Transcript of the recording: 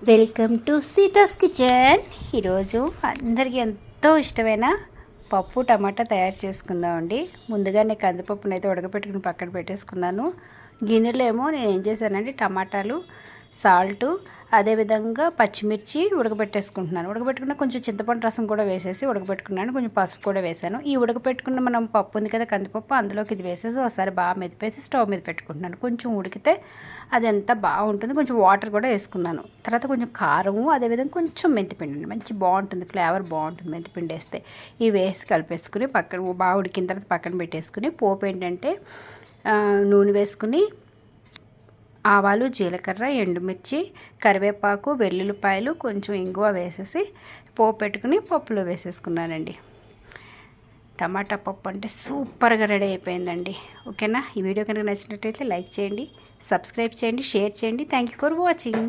Welcome to సీతాస్ kitchen. ఈరోజు అందరికీ ఎంతో ఇష్టమైన పప్పు టమాటా తయారు చేసుకుందామండి. ముందుగానే కందిపప్పును అయితే ఉడకపెట్టుకుని పక్కన పెట్టేసుకున్నాను. గిన్నెలో ఏమో నేను ఏం చేశానంటే టమాటాలు, సాల్టు, అదేవిధంగా పచ్చిమిర్చి ఉడకబెట్టేసుకుంటున్నాను. ఉడకబెట్టుకున్న కొంచెం చింతపండు రసం కూడా వేసేసి ఉడకబెట్టుకున్నాను. కొంచెం పసుపు కూడా వేసాను. ఈ ఉడకబెట్టుకున్న మనం పప్పు ఉంది కదా, కందిపప్పు, అందులోకి ఇది వేసేసి ఒకసారి బాగా మెదిపేసి స్టవ్ మీద పెట్టుకుంటున్నాను. కొంచెం ఉడికితే అది ఎంత బాగుంటుంది. కొంచెం వాటర్ కూడా వేసుకున్నాను. తర్వాత కొంచెం కారము, అదేవిధంగా కొంచెం మెంతిపిండి అండి, మంచి బాగుంటుంది, ఫ్లేవర్ బాగుంటుంది మెంతిపిండి వేస్తే. ఇవి వేసి కలిపేసుకుని పక్కన బాగా ఉడికిన తర్వాత పక్కన పెట్టేసుకుని పోపు ఏంటంటే నూనె వేసుకుని ఆవాలు, జీలకర్ర, ఎండుమిర్చి, కరివేపాకు, వెల్లుల్లిపాయలు, కొంచెం ఇంగువ వేసేసి పోపు పెట్టుకుని పప్పులో వేసేసుకున్నానండి. టమాటా పప్పు అంటే సూపర్గా రెడీ అయిపోయిందండి. ఓకేనా? ఈ వీడియో కనుక నచ్చినట్టయితే లైక్ చేయండి, సబ్స్క్రైబ్ చేయండి, షేర్ చేయండి. Thank you for watching.